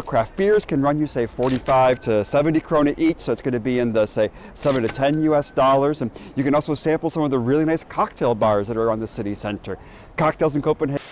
Craft beers can run you, say, 45 to 70 krona each, so it's going to be in the, say, 7 to 10 US dollars. And you can also sample some of the really nice cocktail bars that are around the city center. Cocktails in Copenhagen.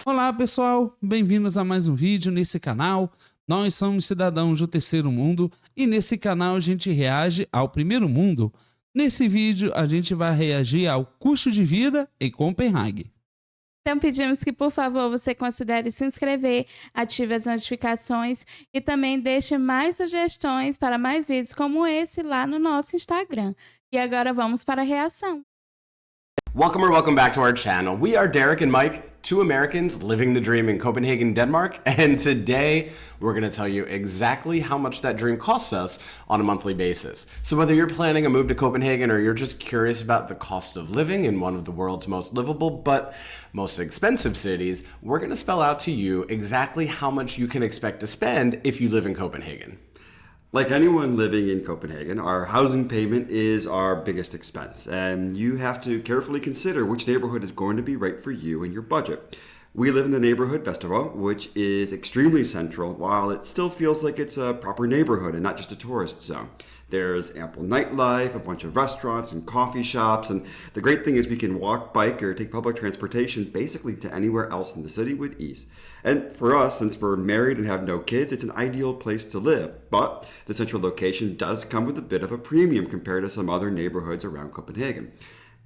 Olá pessoal, bem-vindos a mais um vídeo nesse canal. Nós somos cidadãos do terceiro mundo e nesse canal a gente reage ao primeiro mundo. Nesse vídeo a gente vai reagir ao custo de vida em Copenhague. Então pedimos que, por favor, você considere se inscrever, ative as notificações e também deixe mais sugestões para mais vídeos como esse lá no nosso Instagram. E agora vamos para a reação. Welcome back to our channel. We are Derek and Mike, two Americans living the dream in Copenhagen, Denmark, and today we're going to tell you exactly how much that dream costs us on a monthly basis. So whether you're planning a move to Copenhagen or you're just curious about the cost of living in one of the world's most livable but most expensive cities, we're going to spell out to you exactly how much you can expect to spend if you live in Copenhagen. Like anyone living in Copenhagen, our housing payment is our biggest expense, and you have to carefully consider which neighborhood is going to be right for you and your budget. We live in the neighborhood Vesterbro, which is extremely central, while it still feels like it's a proper neighborhood and not just a tourist zone. There's ample nightlife, a bunch of restaurants and coffee shops, and the great thing is we can walk, bike, or take public transportation basically to anywhere else in the city with ease. And for us, since we're married and have no kids, it's an ideal place to live. But the central location does come with a bit of a premium compared to some other neighborhoods around Copenhagen.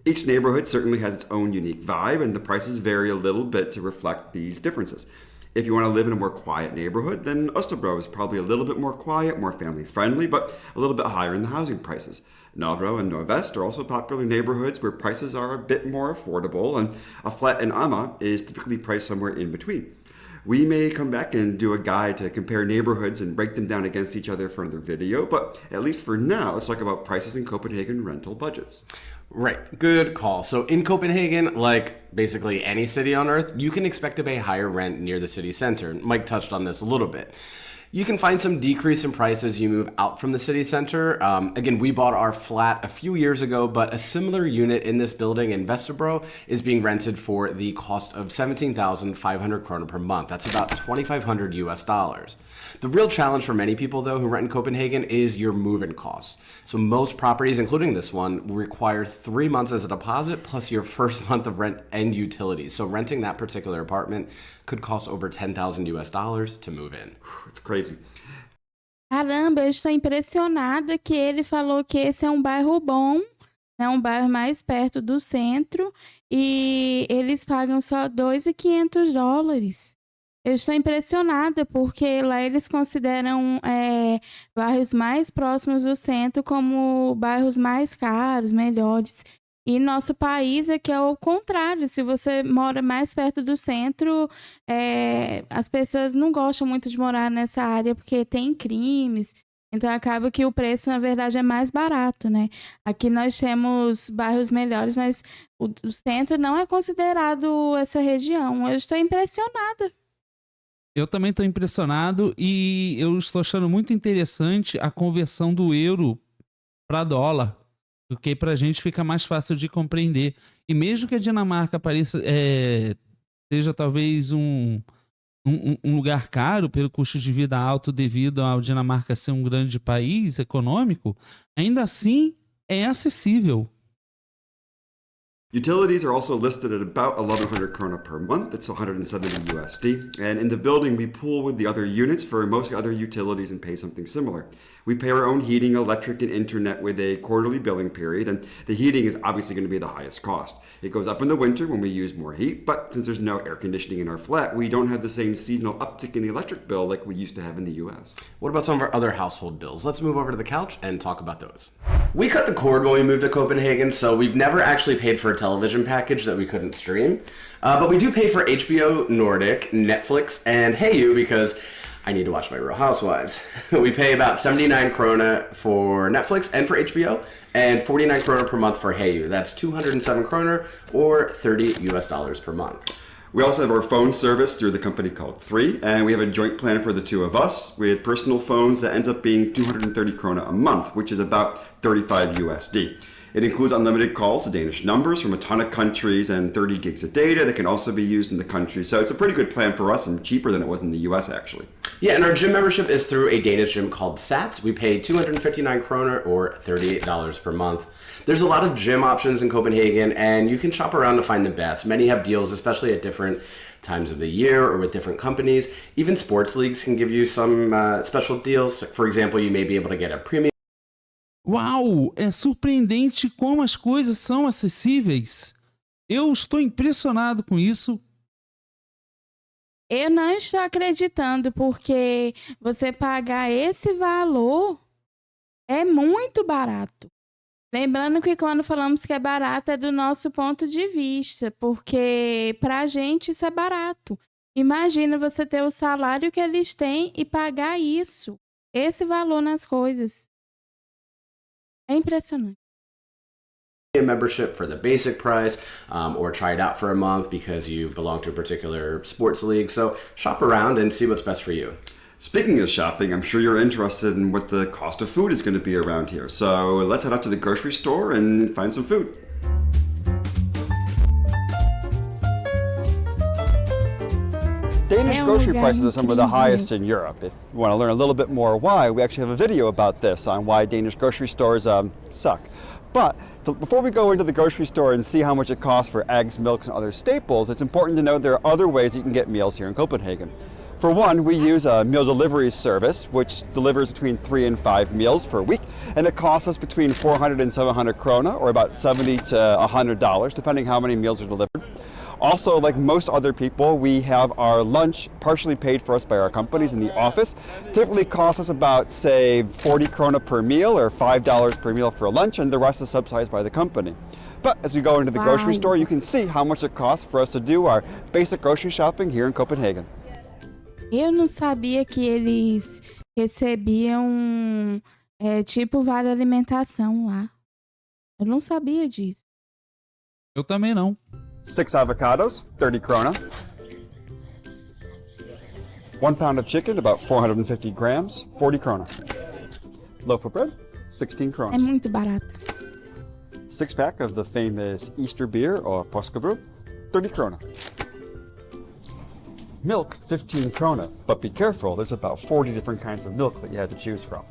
Each neighborhood certainly has its own unique vibe, and the prices vary a little bit to reflect these differences. If you want to live in a more quiet neighborhood, then Østerbro is probably a little bit more quiet, more family-friendly, but a little bit higher in the housing prices. Nørrebro and Nordvest are also popular neighborhoods where prices are a bit more affordable, and a flat in Amager is typically priced somewhere in between. We may come back and do a guide to compare neighborhoods and break them down against each other for another video, but at least for now, let's talk about prices in Copenhagen rental budgets. Right, good call. So in Copenhagen, like basically any city on earth, you can expect to pay higher rent near the city center. Mike touched on this a little bit. You can find some decrease in price as you move out from the city center. Again, we bought our flat a few years ago, but a similar unit in this building in Vesterbro is being rented for the cost of 17,500 krona per month. That's about 2,500 US dollars. The real challenge for many people, though, who rent in Copenhagen is your move-in costs. So most properties, including this one, require 3 months as a deposit plus your first month of rent and utilities. So renting that particular apartment could cost over 10,000 US dollars to move in. It's crazy. Caramba, eu estou impressionada que ele falou que esse é um bairro bom, né? Um bairro mais perto do centro, e eles pagam só 2.500 dólares. Eu estou impressionada porque lá eles consideram bairros mais próximos do centro como bairros mais caros, melhores. E nosso país é que é o contrário. Se você mora mais perto do centro, as pessoas não gostam muito de morar nessa área porque tem crimes. Então acaba que o preço, na verdade, é mais barato, né? Aqui nós temos bairros melhores, mas o centro não é considerado essa região. Eu estou impressionada. Eu também estou impressionado e eu estou achando muito interessante a conversão do euro para dólar, porque para a gente fica mais fácil de compreender. E mesmo que a Dinamarca pareça, seja talvez um lugar caro pelo custo de vida alto devido ao Dinamarca ser um grande país econômico, ainda assim é acessível. Utilities are also listed at about 1,100 krona per month. That's 170 USD. And in the building, we pool with the other units for most other utilities and pay something similar. We pay our own heating, electric, and internet with a quarterly billing period, and the heating is obviously going to be the highest cost. It goes up in the winter when we use more heat, but since there's no air conditioning in our flat, we don't have the same seasonal uptick in the electric bill like we used to have in the US. What about some of our other household bills? Let's move over to the couch and talk about those. We cut the cord when we moved to Copenhagen, so we've never actually paid for a television package that we couldn't stream. But we do pay for HBO Nordic, Netflix, and Hayu because I need to watch my Real Housewives. We pay about 79 krona for Netflix and for HBO, and 49 krona per month for Hayu. That's 207 kroner or 30 US dollars per month. We also have our phone service through the company called 3, and we have a joint plan for the two of us with personal phones that ends up being 230 krona a month, which is about 35 USD. It includes unlimited calls to Danish numbers from a ton of countries and 30 gigs of data that can also be used in the country. So it's a pretty good plan for us and cheaper than it was in the US actually. Yeah, and our gym membership is through a Danish gym called Sats. We pay 259 kroner or $38 per month. There's a lot of gym options in Copenhagen, and you can shop around to find the best. Many have deals, especially at different times of the year or with different companies. Even sports leagues can give you some special deals. For example, you may be able to get a premium. Uau! É surpreendente como as coisas são acessíveis. Eu estou impressionado com isso. Eu não estou acreditando, porque você pagar esse valor é muito barato. Lembrando que quando falamos que é barato é do nosso ponto de vista, porque pra gente isso é barato. Imagina você ter o salário que eles têm e pagar isso, esse valor nas coisas. É impressionante. A membership for the basic price, or try it out for a month because you belong to a particular sports league. So shop around and see what's best for you. Speaking of shopping, I'm sure you're interested in what the cost of food is going to be around here. So let's head up to the grocery store and find some food. Danish grocery prices are some of the highest in Europe. If you want to learn a little bit more why, we actually have a video about this on why Danish grocery stores suck. But before we go into the grocery store and see how much it costs for eggs, milks, and other staples, it's important to know there are other ways you can get meals here in Copenhagen. For one, we use a meal delivery service, which delivers between 3 and 5 meals per week, and it costs us between 400 and 700 krona, or about $70 to $100, depending how many meals are delivered. Also, like most other people, we have our lunch partially paid for us by our companies in the office. Typically costs us about, say, 40 krona per meal or $5 per meal for lunch, and the rest is subsidized by the company. But as we go into the grocery store, you can see how much it costs for us to do our basic grocery shopping here in Copenhagen. Eu não sabia que eles recebiam tipo vale alimentação lá. Eu não sabia disso. Eu também não. 6 avocados, 30 krona. 1 pound of chicken, about 450 grams, 40 krona. Loaf of bread, 16 krona. É muito barato. 6-pack of the famous Easter beer, or påskebrew, 30 krona. Milk, 15 krona, but be careful, there's about 40 different kinds of milk that you have to choose from.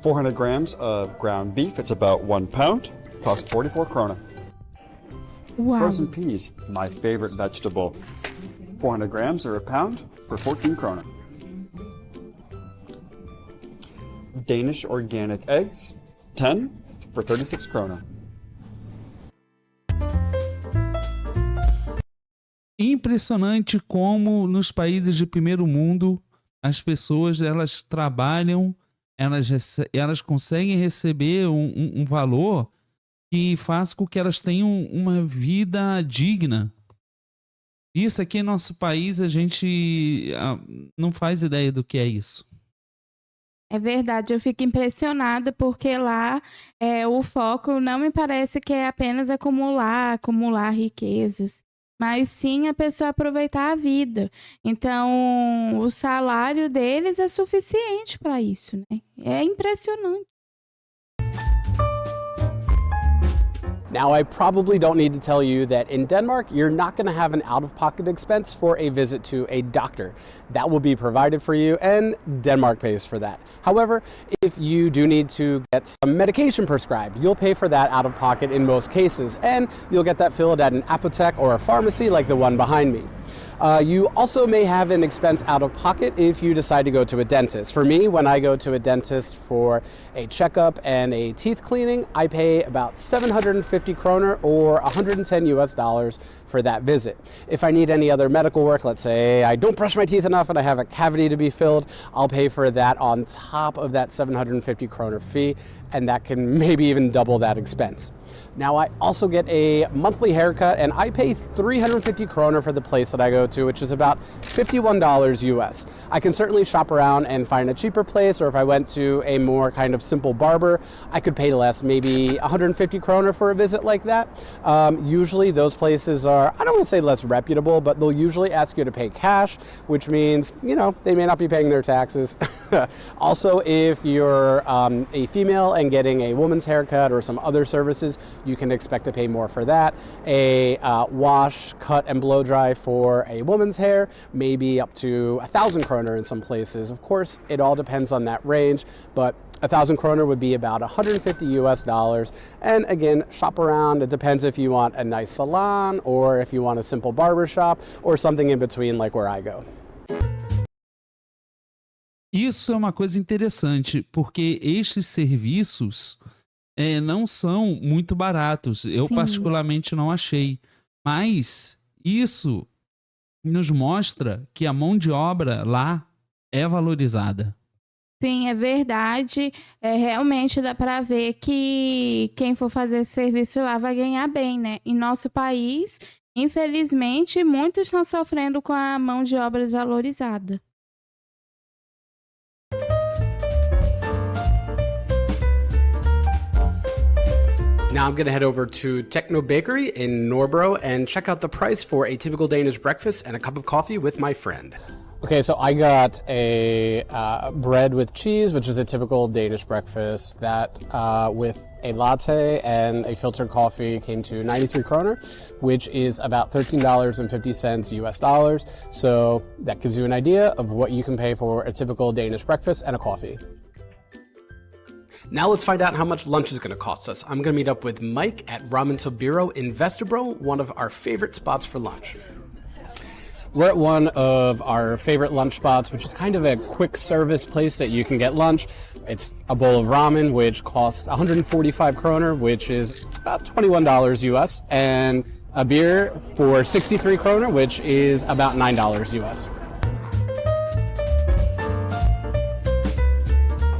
400 grams of ground beef, it's about 1 pound, costs 44 krona. Uau. Frozen peas, my favorite vegetable. 400 grams or a pound for 14 krona. Danish organic eggs, 10 for 36 krona. Impressionante como nos países de primeiro mundo as pessoas elas trabalham, elas conseguem receber um valor que faz com que elas tenham uma vida digna. Isso aqui em nosso país a gente não faz ideia do que é isso. É verdade, eu fico impressionada porque lá o foco não me parece que é apenas acumular riquezas, mas sim a pessoa aproveitar a vida. Então, o salário deles é suficiente para isso, né? É impressionante. Now, I probably don't need to tell you that in Denmark, you're not going to have an out-of-pocket expense for a visit to a doctor. That will be provided for you, and Denmark pays for that. However, if you do need to get some medication prescribed, you'll pay for that out of pocket in most cases, and you'll get that filled at an apotheke or a pharmacy like the one behind me. You also may have an expense out of pocket if you decide to go to a dentist. For me, when I go to a dentist for a checkup and a teeth cleaning, I pay about 750 kroner or $110 for that visit. If I need any other medical work, let's say I don't brush my teeth enough and I have a cavity to be filled, I'll pay for that on top of that 750 kroner fee, and that can maybe even double that expense. Now, I also get a monthly haircut, and I pay 350 kroner for the place that I go to, which is about $51 US. I can certainly shop around and find a cheaper place, or if I went to a more kind of simple barber, I could pay less, maybe 150 kroner for a visit like that. Usually those places are are, I don't want to say less reputable, but they'll usually ask you to pay cash, which means, they may not be paying their taxes. Also, if you're a female and getting a woman's haircut or some other services, you can expect to pay more for that. A wash, cut, and blow dry for a woman's hair may be up to 1,000 kroner in some places. Of course, it all depends on that range, but 1,000 kroner would be about $150. And again, shop around. It depends if you want a nice salon or if you want a simple barber shop or something in between like where I go. Isso é uma coisa interessante, porque estes serviços não são muito baratos. Eu Sim. particularmente não achei. Mas isso nos mostra que a mão de obra lá é valorizada. Sim, é verdade. Realmente dá para ver que quem for fazer esse serviço lá vai ganhar bem, né? Em nosso país, infelizmente, muitos estão sofrendo com a mão de obra desvalorizada. Now I'm going to head over to Techno Bakery in Norbro and check out the price for a typical Danish breakfast and a cup of coffee with my friend. Okay, so I got a bread with cheese, which is a typical Danish breakfast. That with a latte and a filtered coffee came to 93 kroner, which is about $13.50 US dollars. So that gives you an idea of what you can pay for a typical Danish breakfast and a coffee. Now let's find out how much lunch is going to cost us. I'm going to meet up with Mike at Ramen Biro in Vesterbro, one of our favorite spots for lunch. We're at one of our favorite lunch spots, which is kind of a quick service place that you can get lunch. It's a bowl of ramen, which costs 145 kroner, which is about $21 US, and a beer for 63 kroner, which is about $9 US.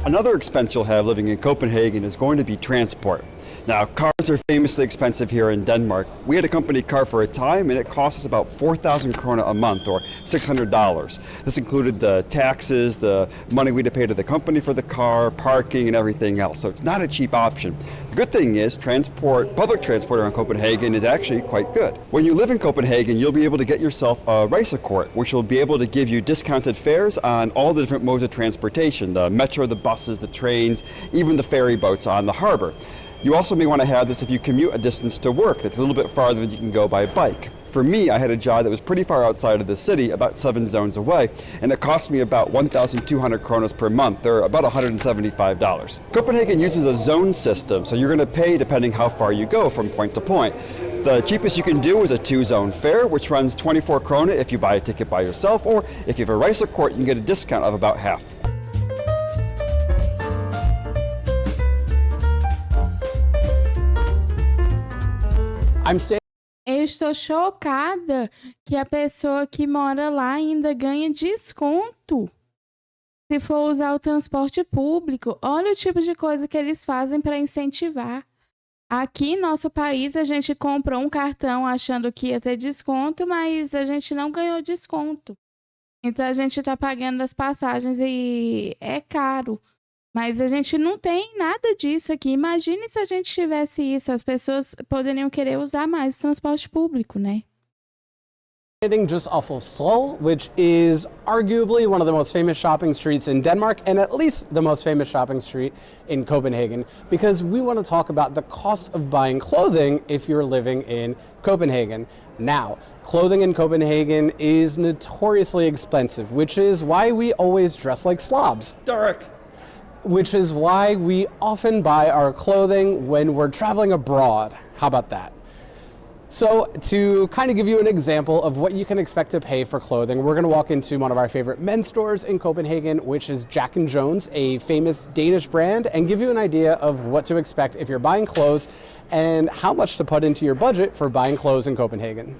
Another expense you'll have living in Copenhagen is going to be transport. Now, cars are famously expensive here in Denmark. We had a company car for a time, and it cost us about 4,000 krone a month, or $600. This included the taxes, the money we had to pay to the company for the car, parking, and everything else. So it's not a cheap option. The good thing is public transport around Copenhagen is actually quite good. When you live in Copenhagen, you'll be able to get yourself a Reisekort, which will be able to give you discounted fares on all the different modes of transportation, the metro, the buses, the trains, even the ferry boats on the harbor. You also may want to have this if you commute a distance to work that's a little bit farther than you can go by bike. For me, I had a job that was pretty far outside of the city, about 7 zones away, and it cost me about 1,200 kronas per month, or about $175. Copenhagen uses a zone system, so you're going to pay depending how far you go from point to point. The cheapest you can do is a 2-zone fare, which runs 24 krona if you buy a ticket by yourself, or if you have a Reisekort, you can get a discount of about half. Eu estou chocada que a pessoa que mora lá ainda ganha desconto se for usar o transporte público. Olha o tipo de coisa que eles fazem para incentivar. Aqui em nosso país, a gente comprou um cartão achando que ia ter desconto, mas a gente não ganhou desconto. Então, a gente está pagando as passagens e é caro. Mas a gente não tem nada disso aqui. Imagine se a gente tivesse isso. As pessoas poderiam querer usar mais o transporte público, né? Just off of Slough, which is arguably one of the most famous shopping streets in Denmark, and at least the most famous shopping street in Copenhagen, because we want to talk about the cost of buying clothing if you're living in Copenhagen. Now, clothing in Copenhagen is notoriously expensive, which is why we always dress like slobs. Derek! Which is why we often buy our clothing when we're traveling abroad. How about that? So to kind of give you an example of what you can expect to pay for clothing, we're going to walk into one of our favorite men's stores in Copenhagen, which is Jack & Jones, a famous Danish brand, and give you an idea of what to expect if you're buying clothes and how much to put into your budget for buying clothes in Copenhagen.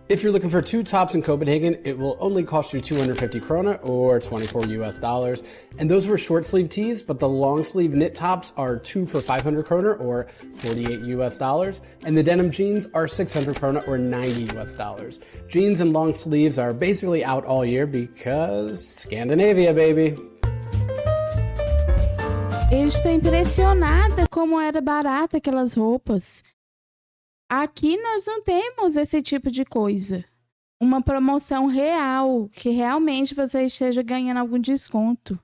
If you're looking for 2 tops in Copenhagen, it will only cost you 250 krona or 24 US dollars. And those were short sleeve tees, but the long sleeve knit tops are 2 for 500 kroner or 48 US dollars. And the denim jeans are 600 krona or 90 US dollars. Jeans and long sleeves are basically out all year because Scandinavia, baby. Eu estou impressionada como era barata aquelas roupas. Aqui nós não temos esse tipo de coisa. Uma promoção real, que realmente você esteja ganhando algum desconto.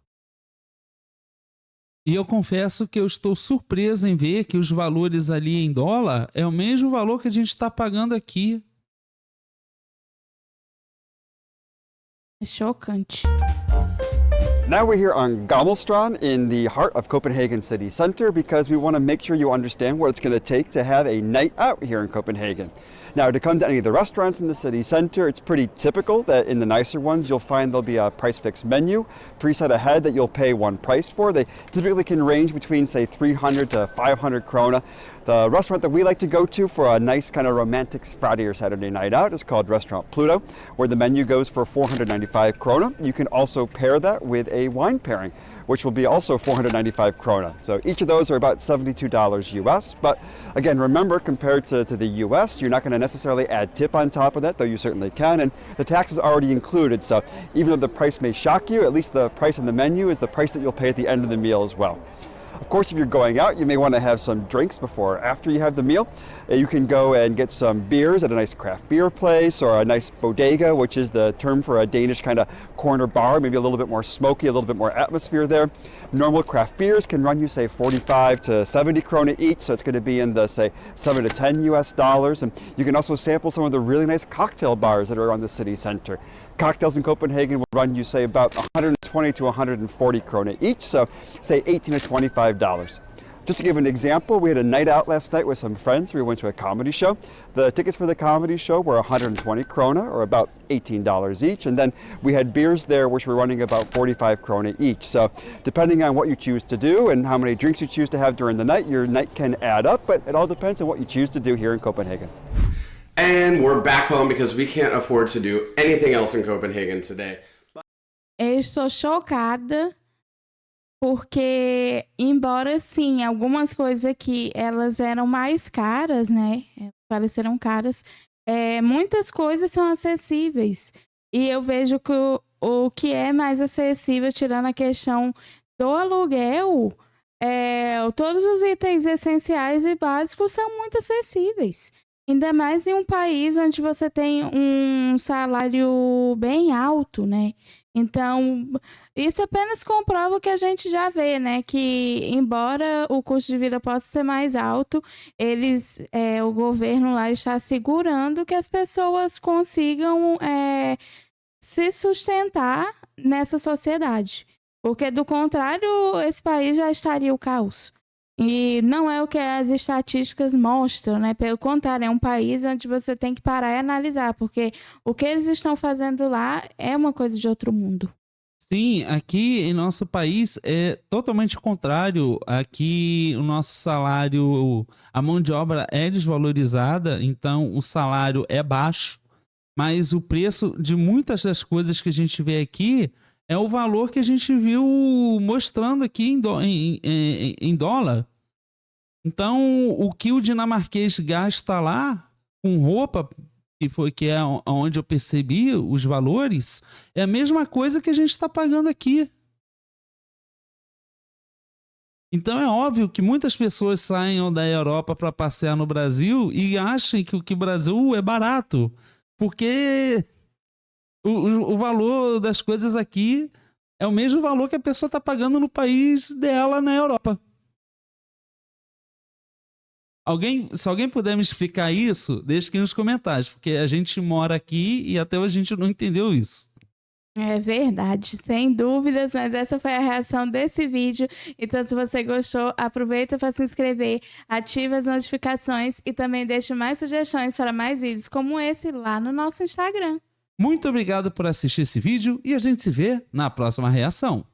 E eu confesso que eu estou surpreso em ver que os valores ali em dólar é o mesmo valor que a gente está pagando aqui. É chocante. Now we're here on Gammelstrand in the heart of Copenhagen city center because we want to make sure you understand what it's going to take to have a night out here in Copenhagen. Now, to come to any of the restaurants in the city center, it's pretty typical that in the nicer ones, you'll find there'll be a price fixed menu preset ahead that you'll pay one price for. They typically can range between, say, 300 to 500 krona. The restaurant that we like to go to for a nice kind of romantic Friday or Saturday night out is called Restaurant Pluto, where the menu goes for 495 krona. You can also pair that with a wine pairing, which will be also 495 krona. So each of those are about $72 US. But again, remember, compared to the US, you're not going to necessarily add tip on top of that, though you certainly can. And the tax is already included. So even though the price may shock you, at least the price on the menu is the price that you'll pay at the end of the meal as well. Of course, if you're going out, you may want to have some drinks before or after you have the meal. You can go and get some beers at a nice craft beer place or a nice bodega, which is the term for a Danish kind of corner bar, maybe a little bit more smoky, a little bit more atmosphere there. Normal craft beers can run you, say, 45 to 70 krona each, so it's going to be in the, say, 7 to 10 US dollars. And you can also sample some of the really nice cocktail bars that are around the city center. Cocktails in Copenhagen will run you, say, about 120 to 140 krona each, so say $18 to $25. Just to give an example, we had a night out last night with some friends. We went to a comedy show. The tickets for the comedy show were 120 krona, or about $18 each, and then we had beers there which were running about 45 krona each. So depending on what you choose to do and how many drinks you choose to have during the night, your night can add up, but it all depends on what you choose to do here in Copenhagen. And we're back home because we can't afford to do anything else in Copenhagen today. Eu estou chocada porque, embora sim, algumas coisas aqui elas eram mais caras, né? Pareceram caras. Muitas coisas são acessíveis. E eu vejo que o que é mais acessível, tirando a questão do aluguel, todos os itens essenciais e básicos são muito acessíveis. Ainda mais em um país onde você tem um salário bem alto, né? Então, isso apenas comprova o que a gente já vê, né? Que, embora o custo de vida possa ser mais alto, o governo lá está assegurando que as pessoas consigam se sustentar nessa sociedade. Porque, do contrário, esse país já estaria o caos. E não é o que as estatísticas mostram, né? Pelo contrário, é um país onde você tem que parar e analisar, porque o que eles estão fazendo lá é uma coisa de outro mundo. Sim, aqui em nosso país é totalmente contrário. Aqui o nosso salário, a mão de obra é desvalorizada, então o salário é baixo, mas o preço de muitas das coisas que a gente vê aqui é o valor que a gente viu mostrando aqui em dólar. Então, o que o dinamarquês gasta lá com roupa, que é onde eu percebi os valores, é a mesma coisa que a gente está pagando aqui. Então é óbvio que muitas pessoas saiam da Europa para passear no Brasil e achem que o Brasil é barato, porque o valor das coisas aqui é o mesmo valor que a pessoa está pagando no país dela na Europa. Se alguém puder me explicar isso, deixe aqui nos comentários, porque a gente mora aqui e até hoje a gente não entendeu isso. É verdade, sem dúvidas, mas essa foi a reação desse vídeo. Então, se você gostou, aproveita para se inscrever, ative as notificações e também deixe mais sugestões para mais vídeos como esse lá no nosso Instagram. Muito obrigado por assistir esse vídeo e a gente se vê na próxima reação.